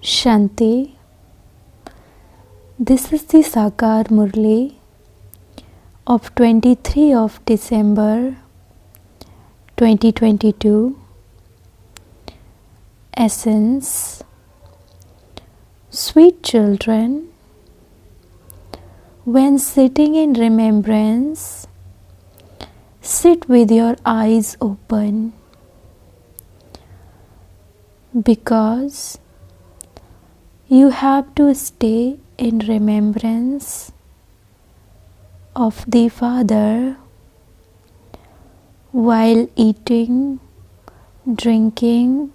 Shanti. This is the Sakar Murli of 23 of December 2022. Essence. Sweet children, when sitting in remembrance, sit with your eyes open, because you have to stay in remembrance of the Father while eating, drinking,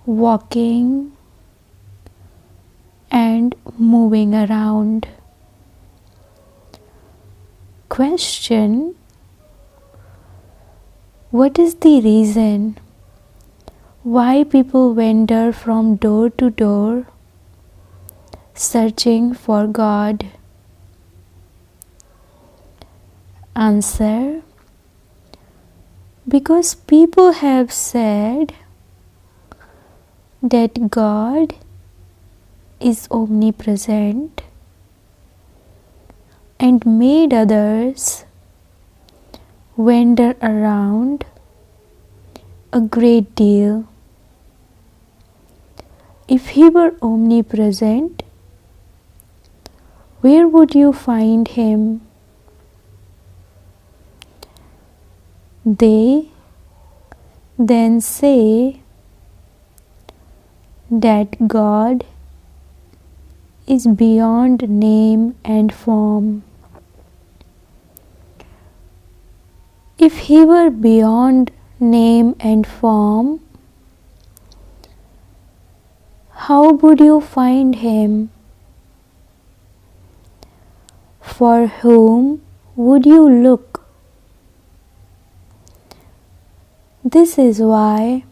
walking and moving around. Question: what is the reason why people wander from door to door searching for God? Answer: because people have said that God is omnipresent and made others wander around a great deal. If He were omnipresent, where would you find Him? They then say that God is beyond name and form. If He were beyond name and form, how would you find Him? For whom would you look? This is why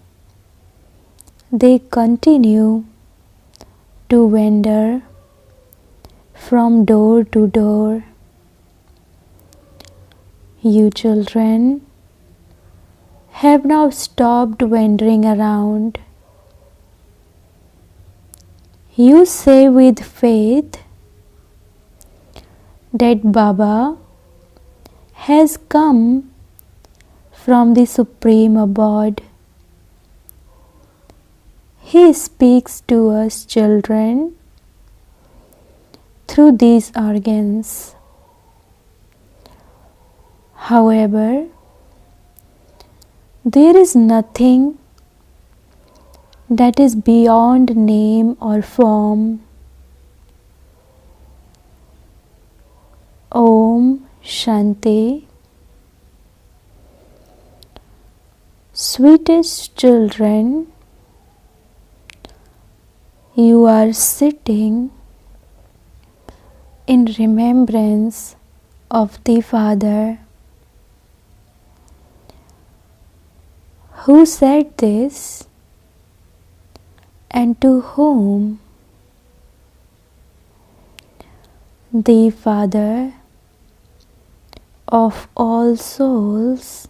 they continue to wander from door to door. You children have now stopped wandering around. You say with faith that Baba has come from the Supreme Abode. He speaks to us children through these organs. However, there is nothing that is beyond name or form. Om Shanti. Sweetest children, you are sitting in remembrance of the Father. Who said this and to whom? The Father of all souls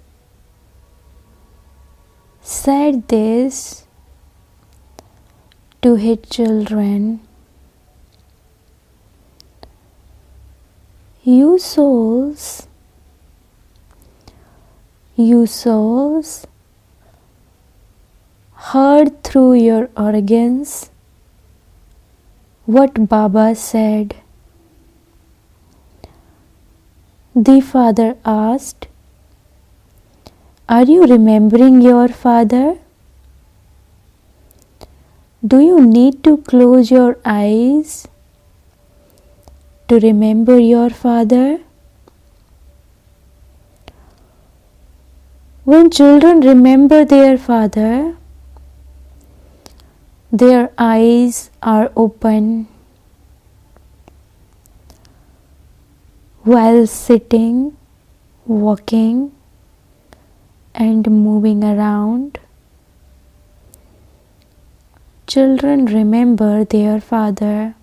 said this to His children. You souls heard through your organs what Baba said. The Father asked, are you remembering your Father? Do you need to close your eyes to remember your Father? When children remember their Father, their eyes are open. While sitting, walking, and moving around, children remember their Father.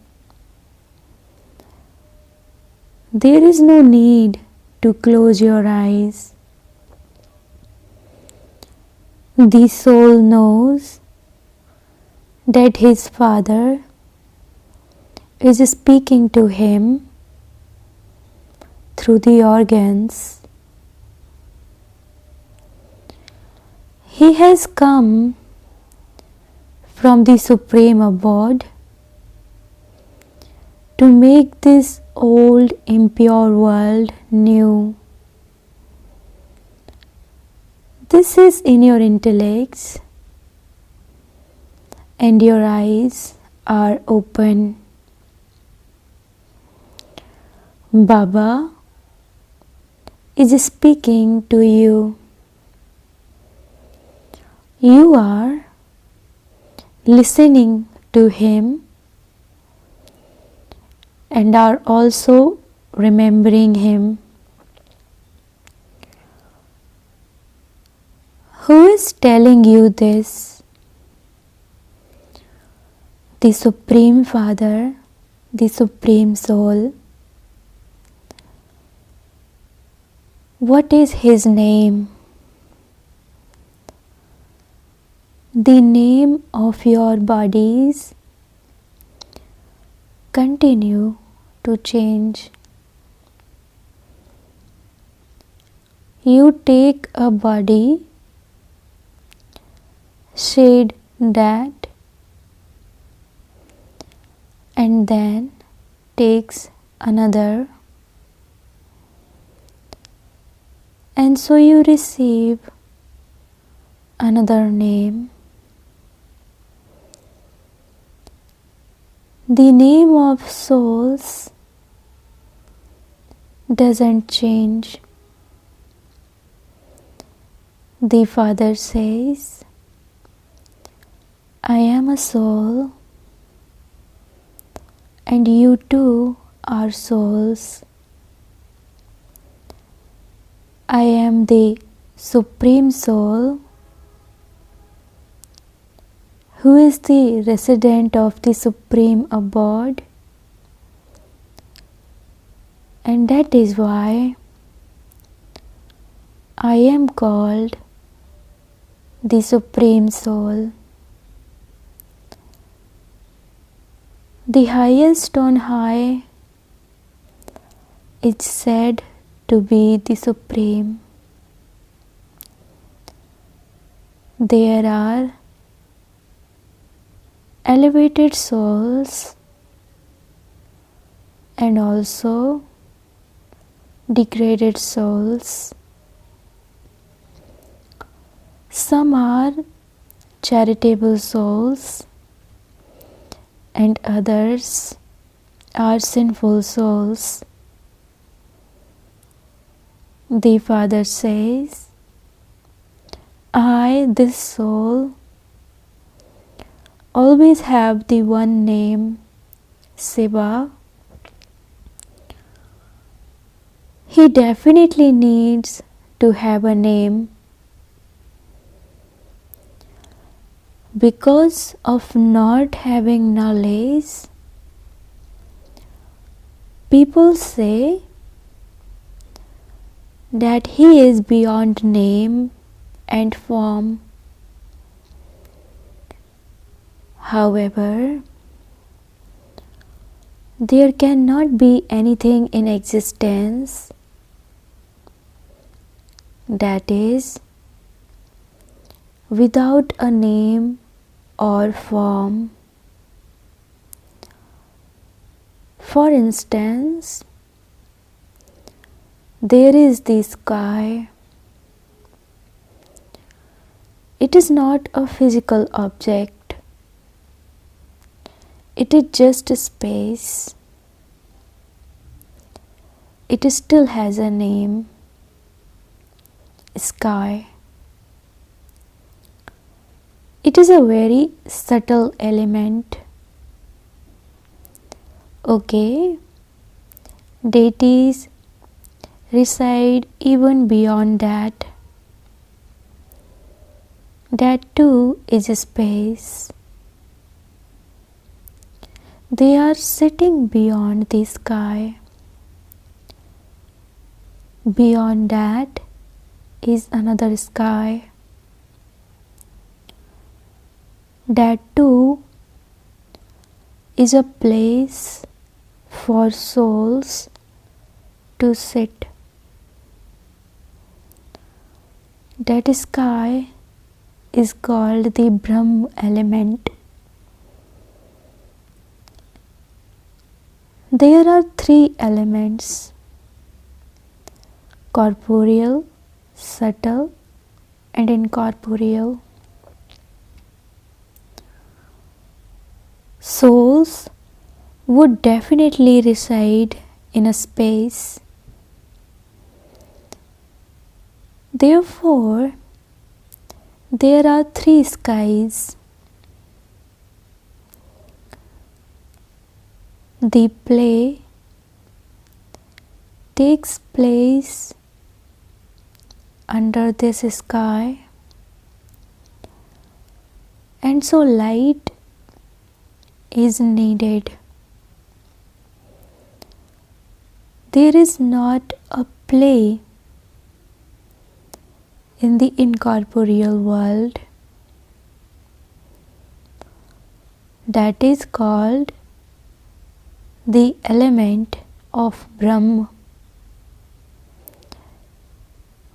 There is no need to close your eyes. The soul knows that his Father is speaking to him through the organs. He has come from the Supreme Abode to make this old impure world new. This is in your intellects, and your eyes are open. Baba is speaking to you. You are listening to him and are also remembering him. Who is telling you this? The Supreme Father, the Supreme Soul. What is his name? The name of your bodies continue to change. You take a body, shade that, and then takes another, and so you receive another name. The name of souls doesn't change. The Father says, I am a soul, and you too are souls. I am the Supreme Soul, who is the resident of the Supreme Abode, and that is why I am called the Supreme Soul. The highest on high is said to be the Supreme. There are elevated souls and also degraded souls. Some are charitable souls and others are sinful souls. The Father says, I, this soul, always have the one name, Shiva. He definitely needs to have a name. Because of not having knowledge, people say that he is beyond name and form. However, there cannot be anything in existence that is without a name or form. For instance, there is the sky. It is not a physical object. It is just a space. It still has a name, sky. It is a very subtle element. Okay, deities reside even beyond that. That too is a space. They are sitting beyond the sky. Beyond that is another sky. That too is a place for souls to sit. That sky is called the Brahm element. There are three elements: corporeal, subtle, and incorporeal. Souls would definitely reside in a space. Therefore, there are three skies. The play takes place under this sky, and so light is needed. There is not a play in the incorporeal world. That is called the element of Brahm,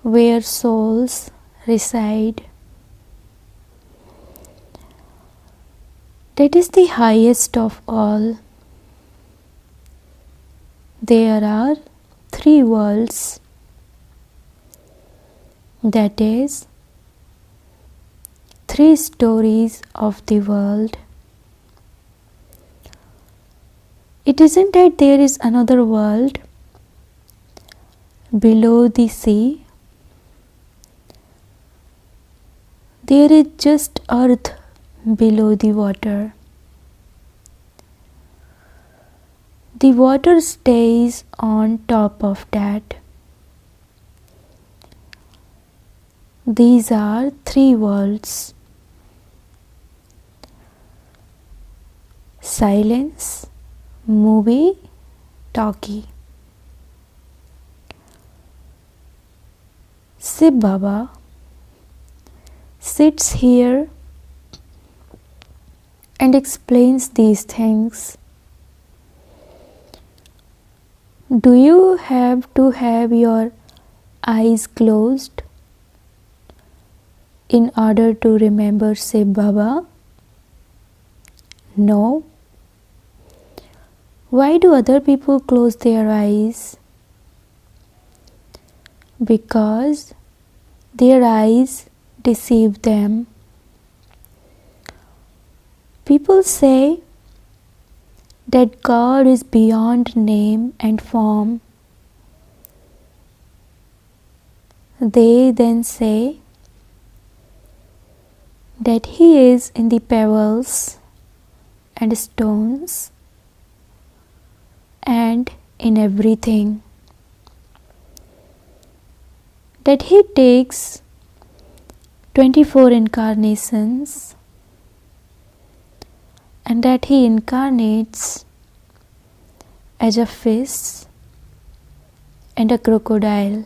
where souls reside. That is the highest of all. There are three worlds. That is, three stories of the world. It isn't that there is another world below the sea. There is just earth below the water. The water stays on top of that. These are three worlds: silence, movie, talkie. Shiv Baba sits here and explains these things. Do you have to have your eyes closed in order to remember Shiv Baba? No. Why do other people close their eyes? Because their eyes deceive them. People say that God is beyond name and form. They then say that He is in the pebbles and stones and in everything. That He takes 24 incarnations and that He incarnates as a fish and a crocodile.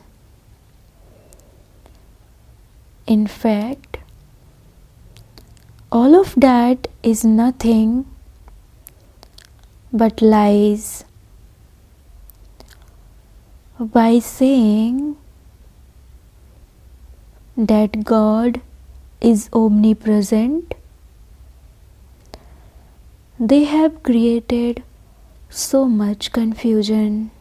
In fact, all of that is nothing but lies. By saying that God is omnipresent, they have created so much confusion.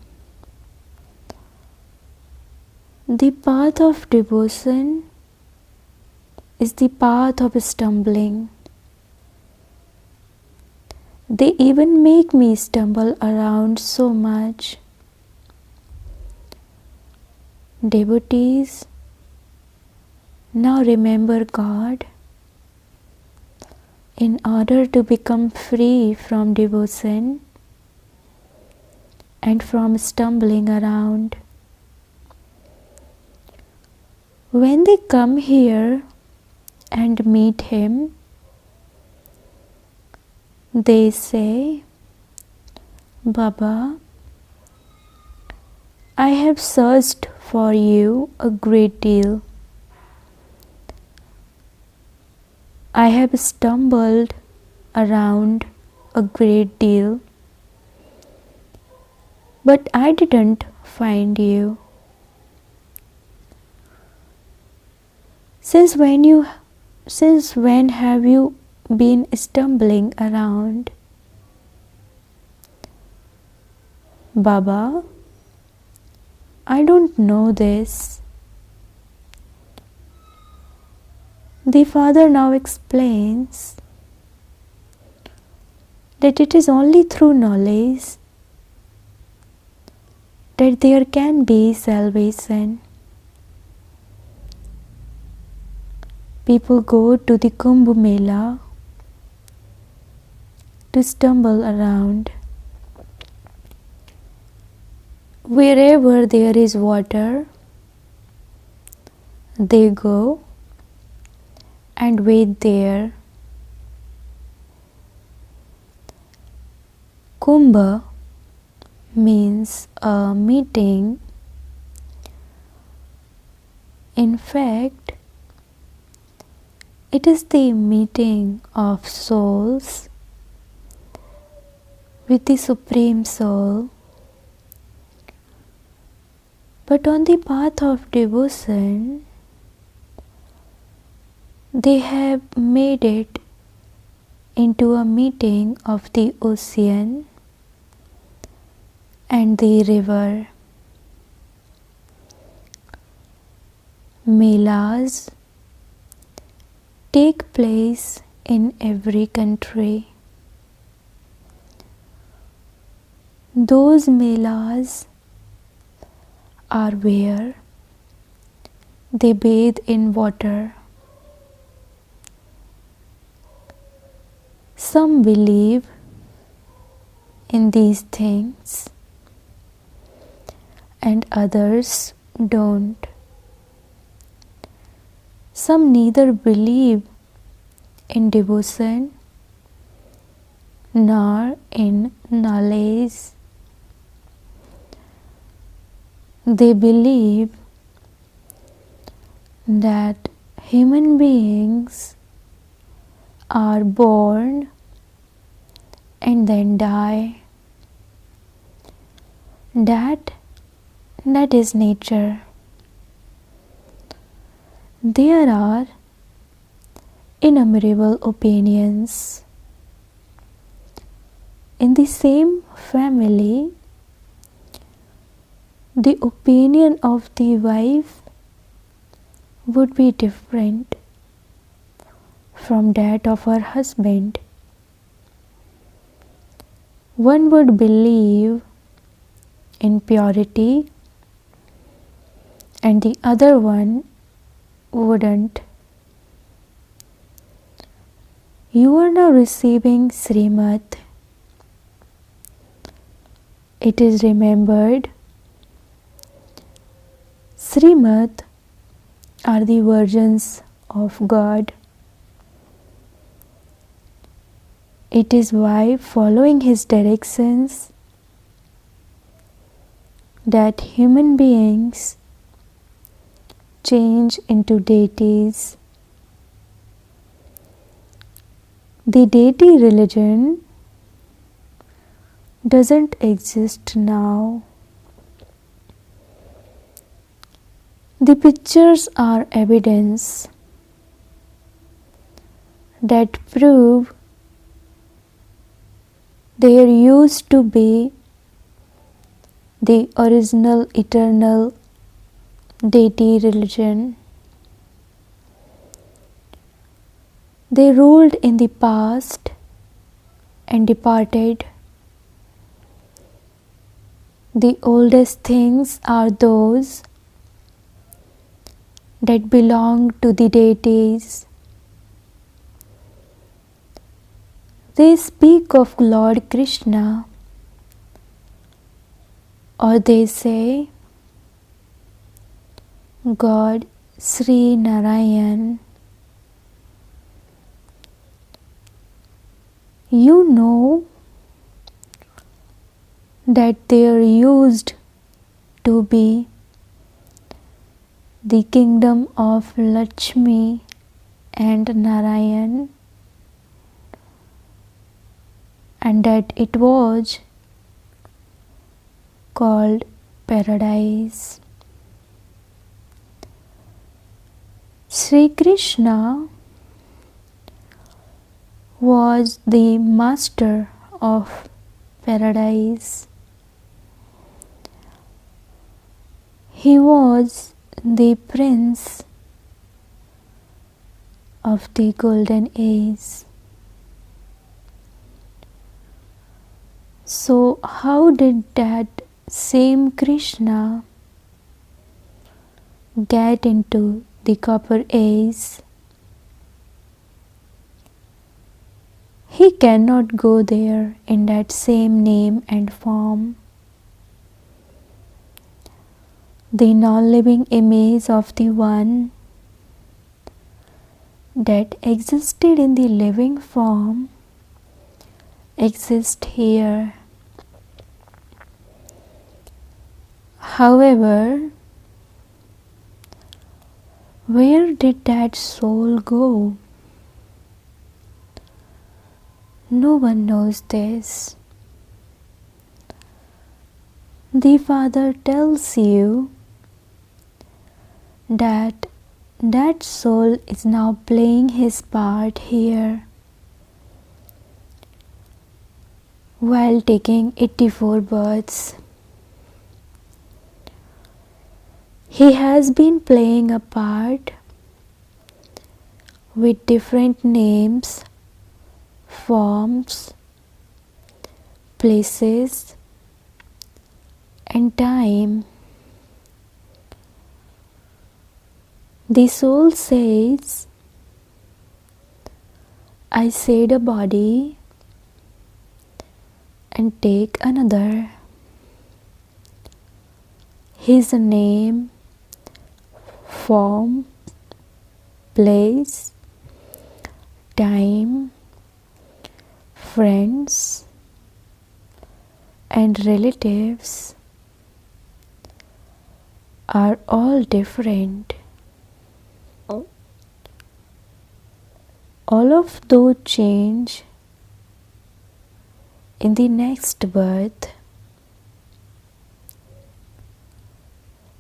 The path of devotion is the path of stumbling. They even make me stumble around so much. Devotees, now remember God in order to become free from devotion and from stumbling around. When they come here and meet Him, they say, Baba, I have searched for you a great deal. I have stumbled around a great deal, but I didn't find you. Since when have you been stumbling around? Baba, I don't know this. The father now explains that it is only through knowledge that there can be salvation. People go to the Kumbh Mela to stumble around. Wherever there is water, they go and wait there. Kumbh means a meeting. In fact, it is the meeting of souls with the Supreme Soul. But on the path of devotion, they have made it into a meeting of the ocean and the river. Melas take place in every country. Those melas are where they bathe in water. Some believe in these things and others don't. Some neither believe in devotion nor in knowledge. They believe that human beings are born and then die. That is nature. There are innumerable opinions. In the same family, the opinion of the wife would be different from that of her husband. One would believe in purity and the other one wouldn't. You are now receiving Srimad. It is remembered, Srimad are the versions of God. It is by following His directions that human beings change into deities. The deity religion doesn't exist now. The pictures are evidence that prove there used to be the original eternal deity religion. They ruled in the past and departed. The oldest things are those that belong to the deities. They speak of Lord Krishna, or they say God Sri Narayan. You know that there used to be the kingdom of Lakshmi and Narayan, and that it was called paradise. Sri Krishna was the master of paradise. He was the prince of the golden age. So, how did that same Krishna get into the copper age? He cannot go there in that same name and form. The non-living image of the one that existed in the living form exists here. However, where did that soul go? No one knows this. The Father tells you that that soul is now playing his part here while taking 84 births. He has been playing a part with different names, forms, places, and time. The soul says, I shed a body and take another. His name, form, place, time, friends, and relatives are all different. All of those change in the next birth.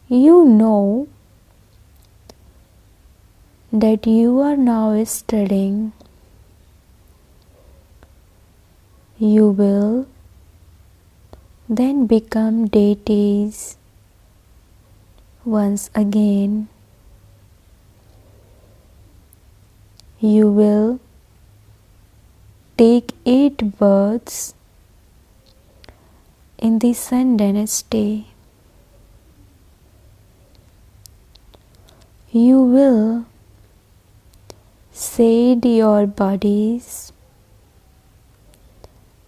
You know that you are now studying. You will then become deities once again. You will take 8 births in the Sun dynasty. You will shed your bodies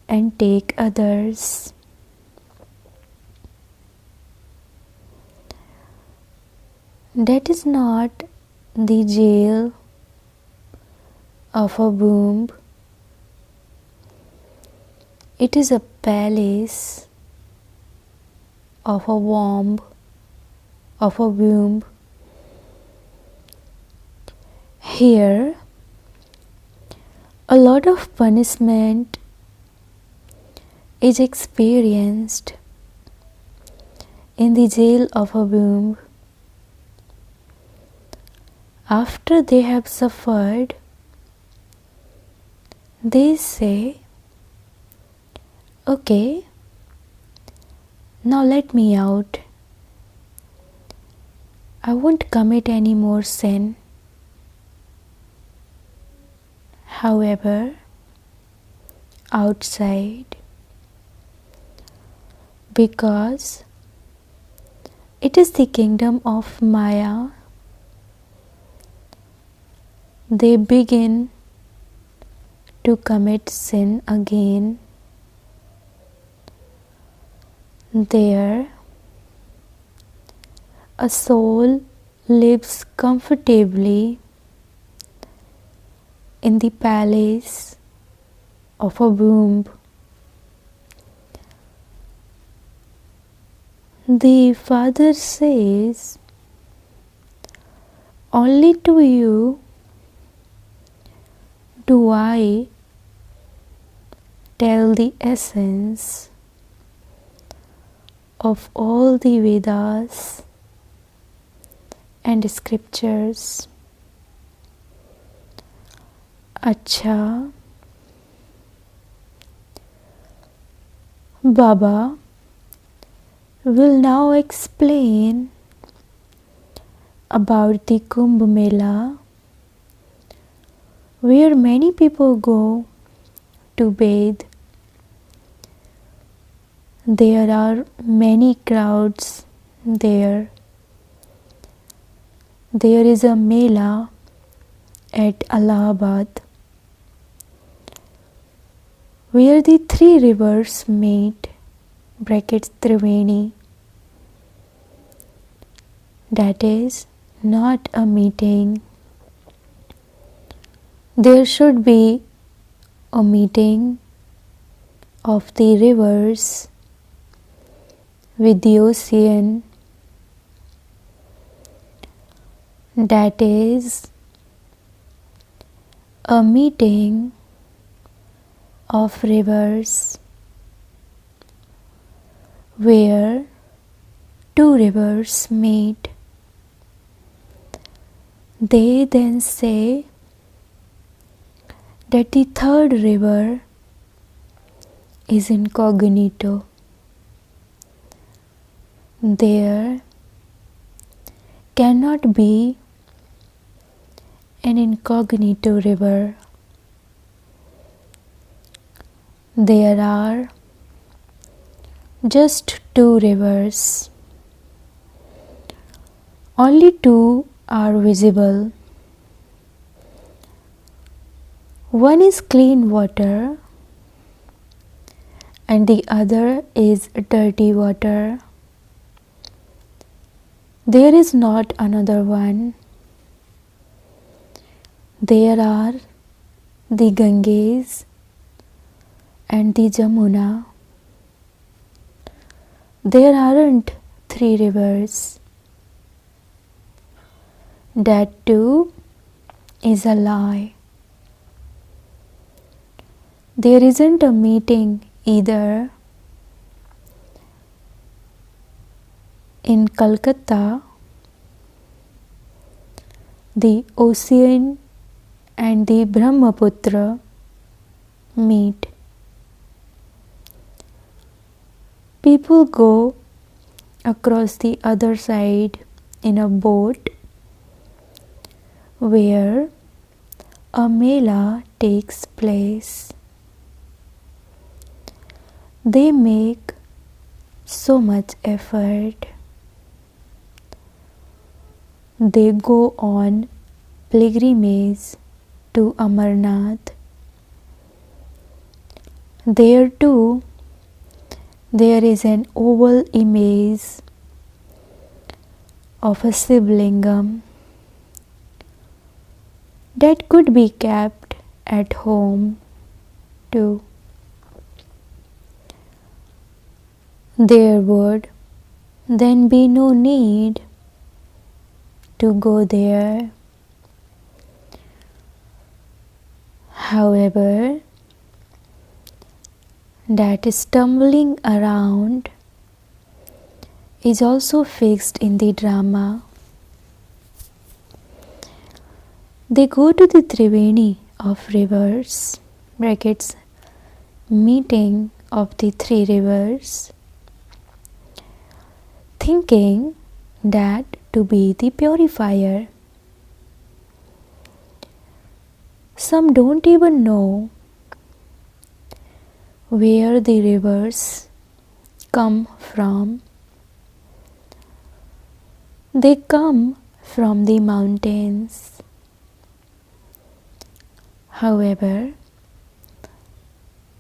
and take others. That is not the jail of a womb. It is a palace of a womb. Here, a lot of punishment is experienced in the jail of a womb. After they have suffered, they say, okay, now let me out. I won't commit any more sin. However, outside, because it is the kingdom of Maya, they begin to commit sin again. There, a soul lives comfortably in the palace of a womb. The Father says, only to you do I tell the essence of all the Vedas and scriptures. Acha, Baba will now explain about the Kumbh Mela, where many people go to bathe. There are many crowds there. There is a Mela at Allahabad, where the three rivers meet, brackets Triveni. That is not a meeting. There should be a meeting of the rivers with the ocean. That is a meeting of rivers where two rivers meet. They then say that the third river is incognito. There cannot be an incognito river. There are just two rivers. Only two are visible. One is clean water and the other is dirty water. There is not another one. There are the Ganges and the Jamuna. There aren't three rivers. That too is a lie. There isn't a meeting either. In Calcutta, the ocean and the Brahmaputra meet. People go across the other side in a boat where a Mela takes place. They make so much effort. They go on pilgrimage to Amarnath. There too, there is an oval image of a Shivlingam that could be kept at home too. There would then be no need to go there. However, that stumbling around is also fixed in the drama. They go to the Triveni of rivers, brackets, meeting of the three rivers, thinking that to be the purifier. Some don't even know where the rivers come from. They come from the mountains. However,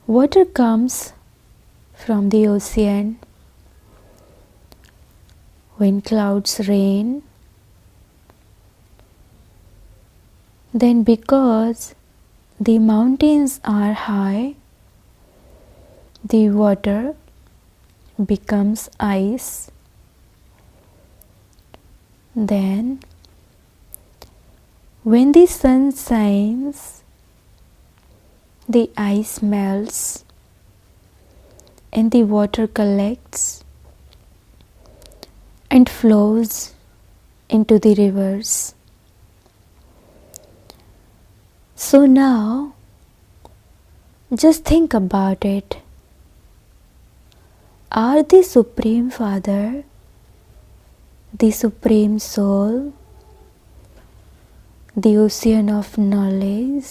water comes from the ocean. When clouds rain, then because the mountains are high, the water becomes ice. Then, when the sun shines, the ice melts and the water collects and flows into the rivers. So now just think about it. Are the Supreme Father, the Supreme Soul, the ocean of knowledge,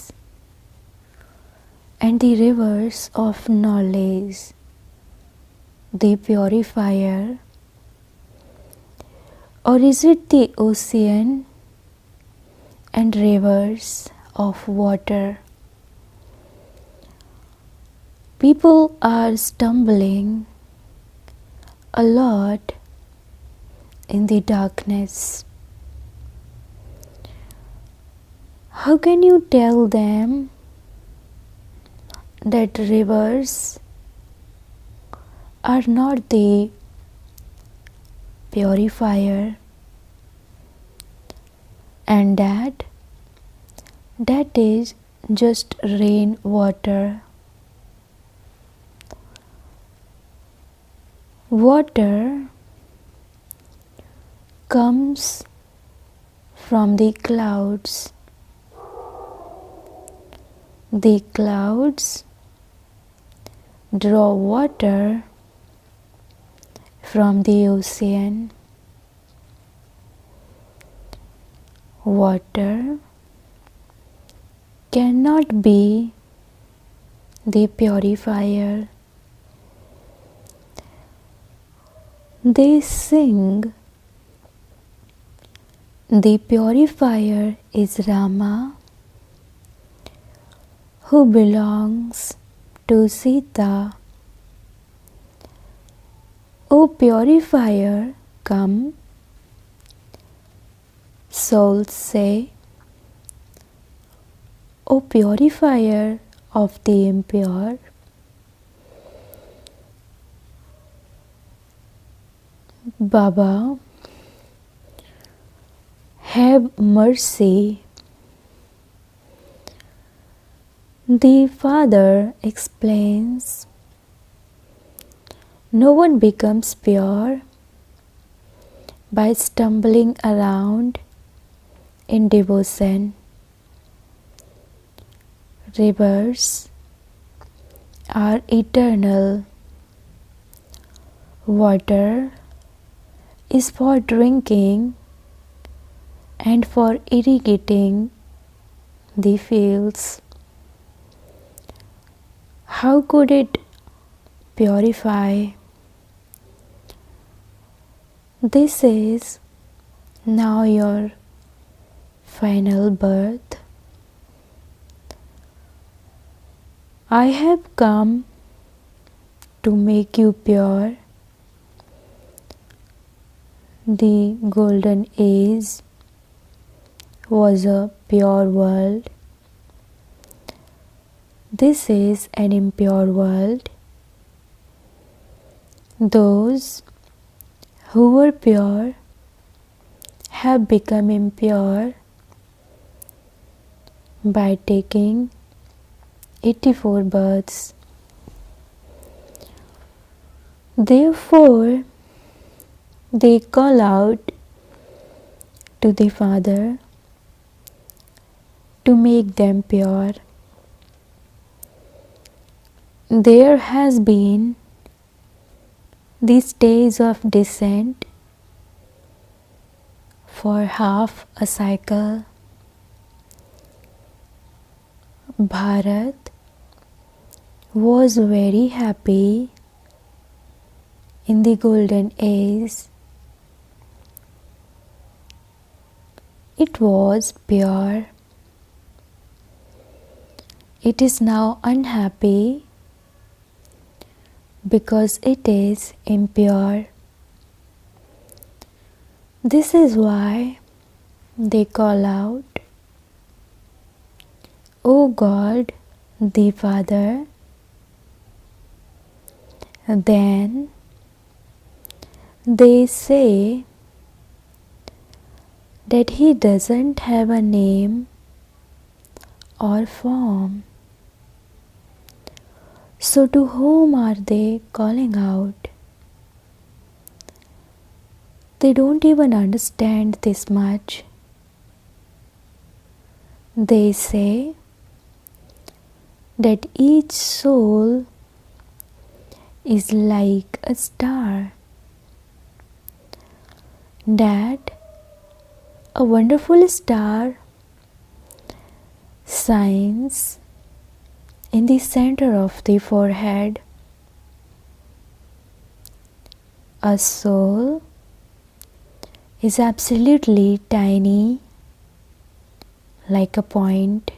and the rivers of knowledge, the purifier, or is it the ocean and rivers of water? People are stumbling a lot in the darkness. How can you tell them that rivers are not the purifier and that is just rain water? Water comes from the clouds. The clouds draw water from the ocean. Water cannot be the purifier. They sing, the purifier is Rama, who belongs to Sita. O purifier, come. Souls say, O purifier of the impure, Baba, have mercy. The Father explains, no one becomes pure by stumbling around in devotion. Rivers are eternal. Water is for drinking and for irrigating the fields. How could it purify? This is now your final birth. I have come to make you pure. The golden age was a pure world. This is an impure world. Those who were pure have become impure by taking 84 births. Therefore, they call out to the Father to make them pure. There has been the stage of descent for half a cycle. Bharat was very happy in the golden age. It was pure. It is now unhappy because it is impure. This is why they call out, O God, the Father. Then they say that He doesn't have a name or form. So to whom are they calling out? They don't even understand this much. They say that each soul is like a star, that a wonderful star shines in the center of the forehead. A soul is absolutely tiny, like a point.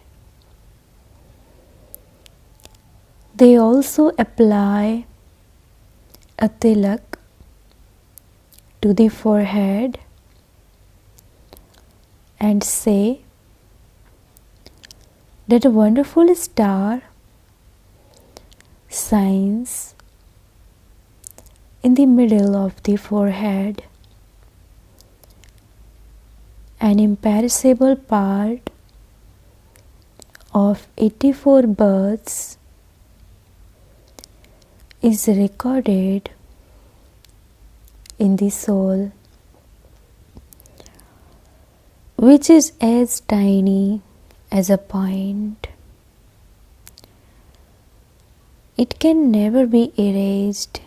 They also apply a tilak to the forehead and say that a wonderful star shines in the middle of the forehead. An imperishable part of 84 births is recorded in the soul, which is as tiny as a point. It can never be erased.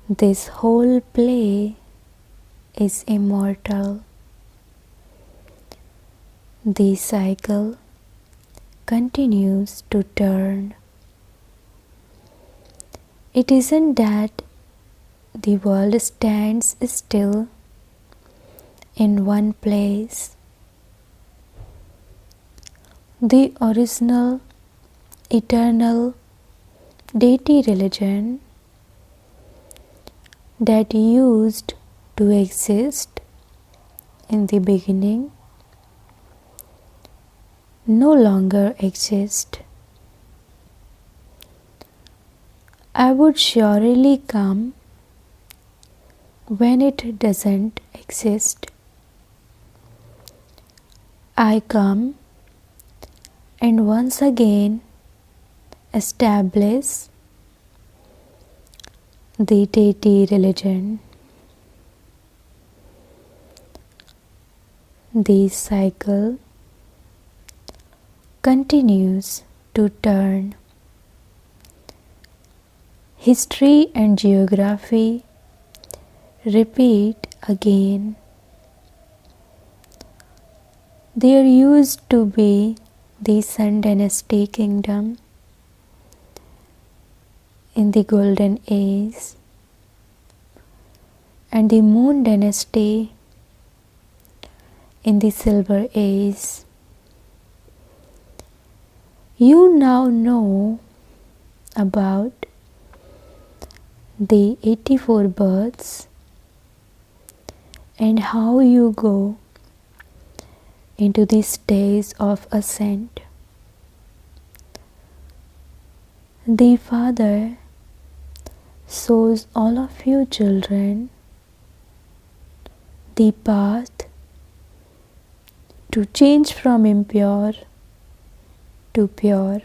This whole play is immortal. The cycle continues to turn. It isn't that the world stands still in one place. The original, eternal deity religion that used to exist in the beginning no longer exists. I would surely come when it doesn't exist. I come and once again establish the deity religion. The cycle continues to turn. History and geography repeat again. There used to be the Sun Dynasty kingdom in the Golden Age and the Moon Dynasty in the Silver Age. You now know about the 84 births and how you go into the stage of ascent. The Father shows all of you children the path to change from impure to pure.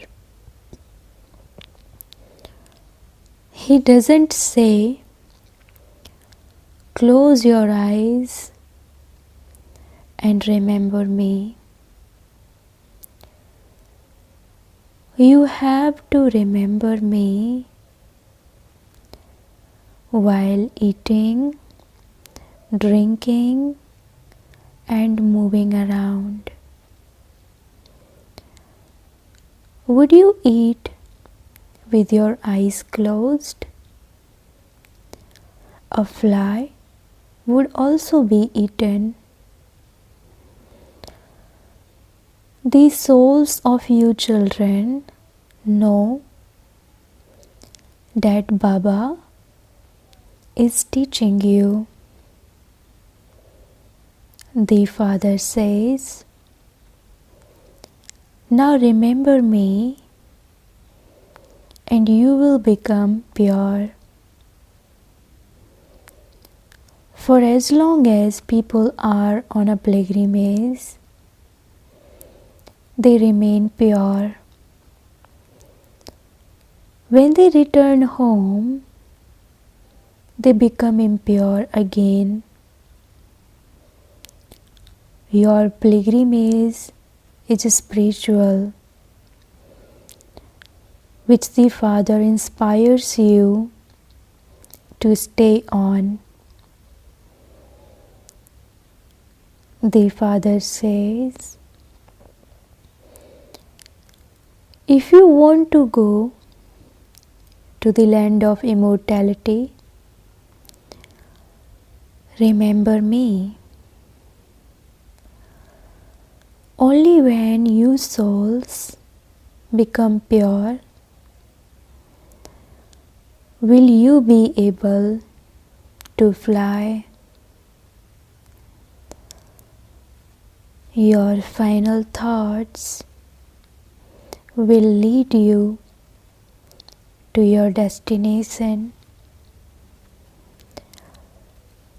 He doesn't say, close your eyes and remember me. You have to remember me while eating, drinking, and moving around. Would you eat with your eyes closed? A fly would also be eaten. The souls of you children know that Baba is teaching you. The Father says, now remember me and you will become pure. For as long as people are on a pilgrimage, they remain pure. When they return home, they become impure again. Your pilgrimage is spiritual, which the Father inspires you to stay on. The Father says, if you want to go to the land of immortality, remember me. Only when you souls become pure will you be able to fly. Your final thoughts will lead you to your destination.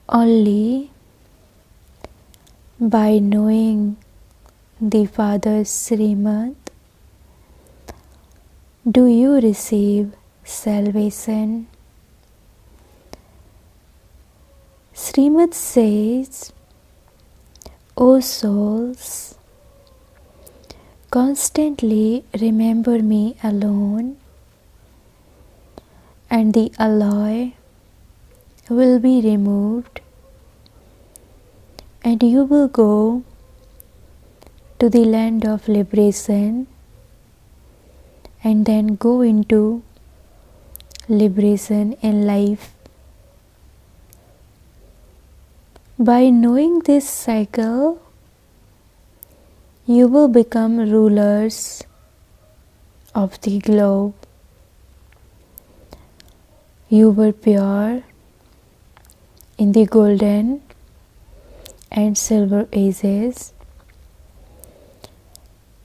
Only by knowing the Father's Srimad do you receive salvation. Srimad says, O souls, constantly remember me alone, and the alloy will be removed, and you will go to the land of liberation, and then go into liberation in life. By knowing this cycle, you will become rulers of the globe. You were pure in the golden and silver ages.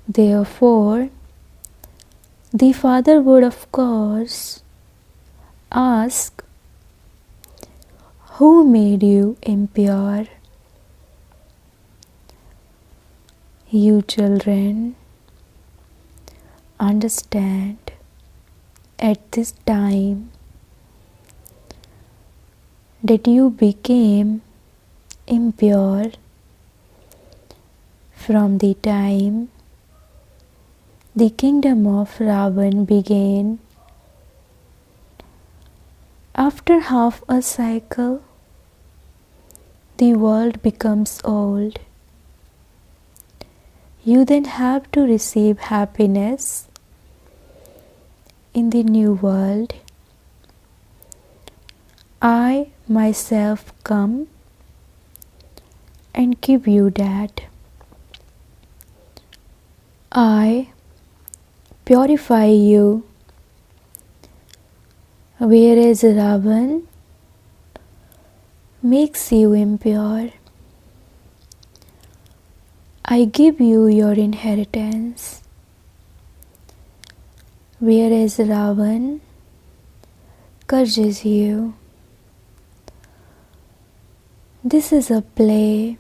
Therefore, the Father would of course ask, who made you impure? You children, understand at this time that you became impure from the time the kingdom of Ravan began. After half a cycle, the world becomes old. You then have to receive happiness in the new world. I myself come and give you that. I purify you, whereas Ravan makes you impure. I give you your inheritance, whereas Ravan curses you. This is a play.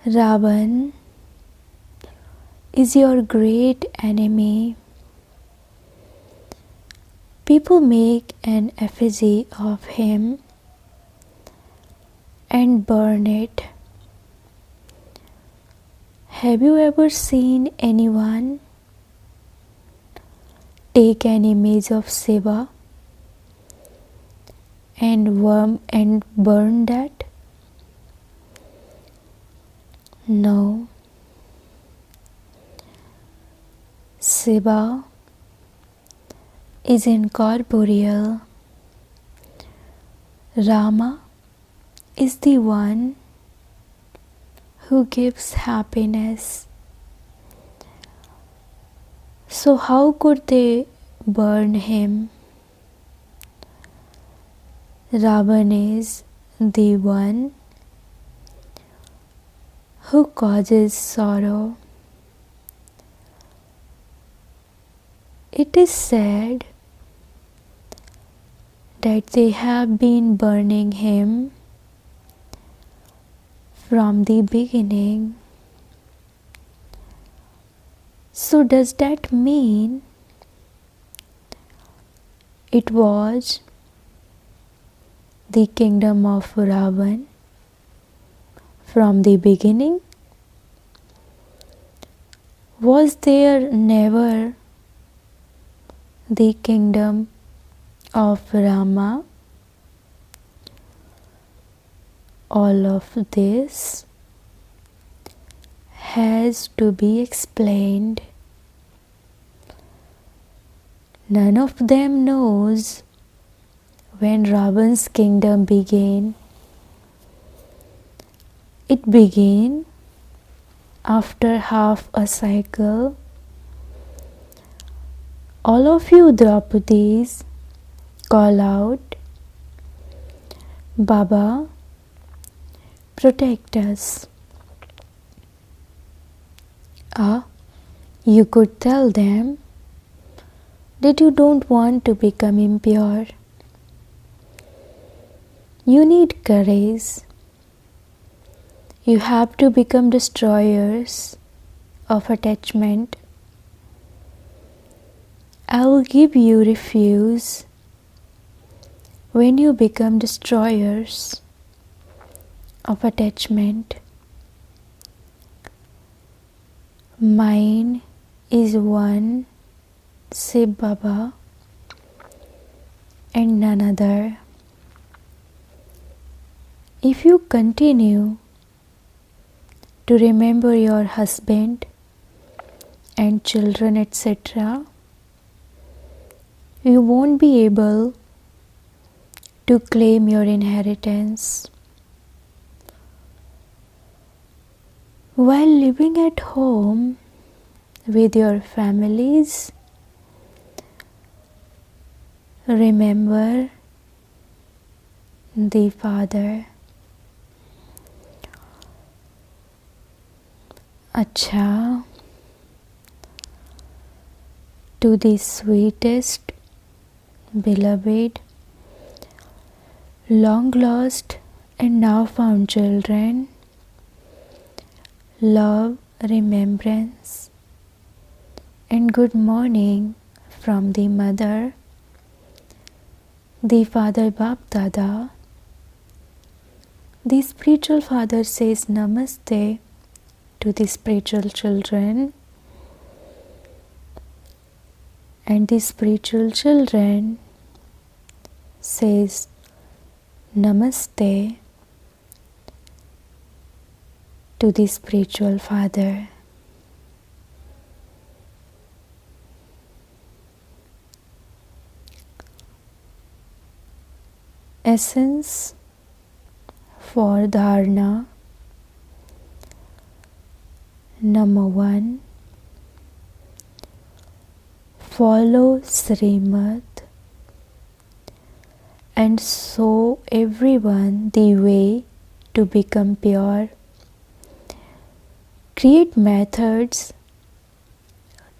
Ravan is your great enemy. People make an effigy of him and burn it. Have you ever seen anyone take an image of Shiva and burn that? No. Shiva is incorporeal. Rama is the one who gives happiness. So how could they burn him? Ravan is the one who causes sorrow. It is said that they have been burning him from the beginning. So does that mean It was the kingdom of Ravan from the beginning. Was there never the kingdom of Rama? All of this has to be explained. None of them knows when Ravan's kingdom began. It began after half a cycle. All of you Draupadis call out, Baba, protect us. You could tell them that you don't want to become impure. You need courage. You have to become destroyers of attachment. I will give you refuge when you become destroyers of attachment. Mine is one Shiv Baba and none other. If you continue to remember your husband and children, etc., you won't be able to claim your inheritance. While living at home with your families, remember the Father. Acha, to the sweetest, beloved, long lost and now found children, love, remembrance, and good morning from the Mother, the Father Bap Dada. The spiritual father says Namaste to the spiritual children, and the spiritual children says Namaste to the spiritual father. Essence for dharana. Number 1. Follow Srimad and show everyone the way to become pure. Create methods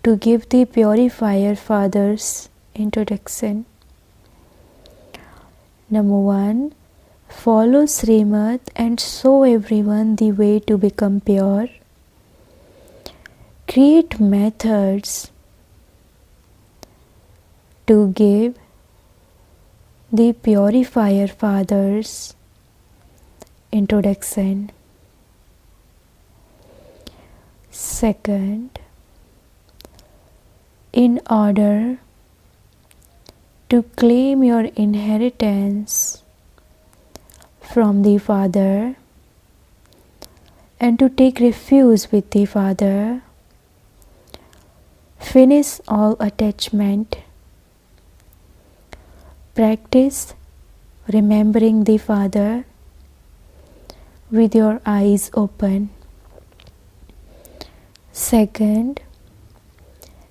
to give the purifier fathers introduction. Number 1. Follow Srimad and show everyone the way to become pure. Create methods to give the purifier fathers introduction. Second, in order to claim your inheritance from the Father and to take refuge with the Father, finish all attachment. Practice remembering the Father with your eyes open. Second,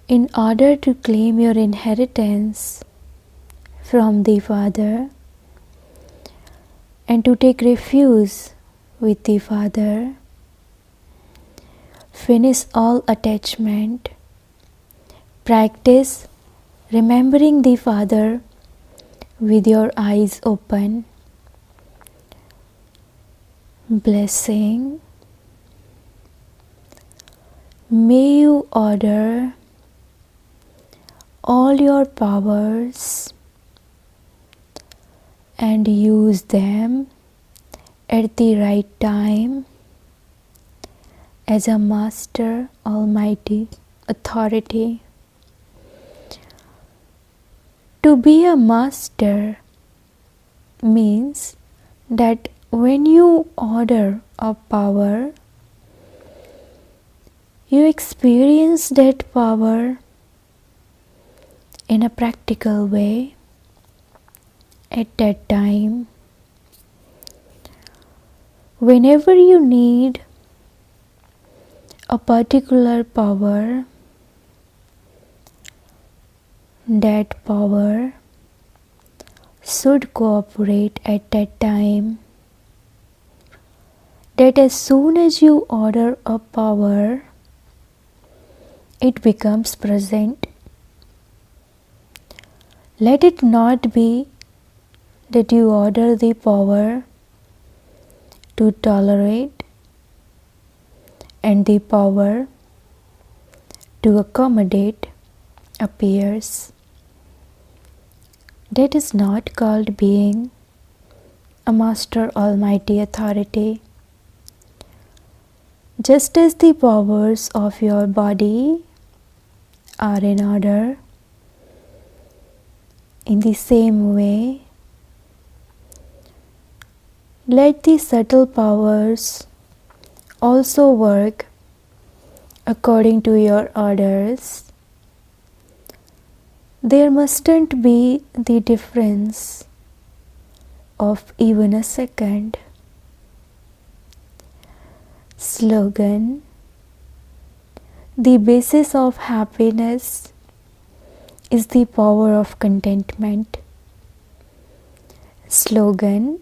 in order to claim your inheritance from the Father and to take refuge with the Father, finish all attachment. Practice remembering the Father with your eyes open. Blessing. May you order all your powers and use them at the right time as a master, almighty authority. To be a master means that when you order a power, you experience that power in a practical way at that time. Whenever you need a particular power, that power should cooperate at that time. That as soon as you order a power, it becomes present. Let it not be that you order the power to tolerate and the power to accommodate appears. That is not called being a master, almighty authority. Just as the powers of your body are in order, in the same way, let the subtle powers also work according to your orders. There mustn't be the difference of even a second. Slogan: the basis of happiness is the power of contentment. Slogan: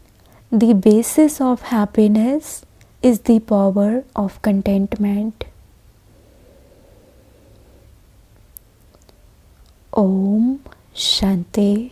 the basis of happiness is the power of contentment. Om Shanti.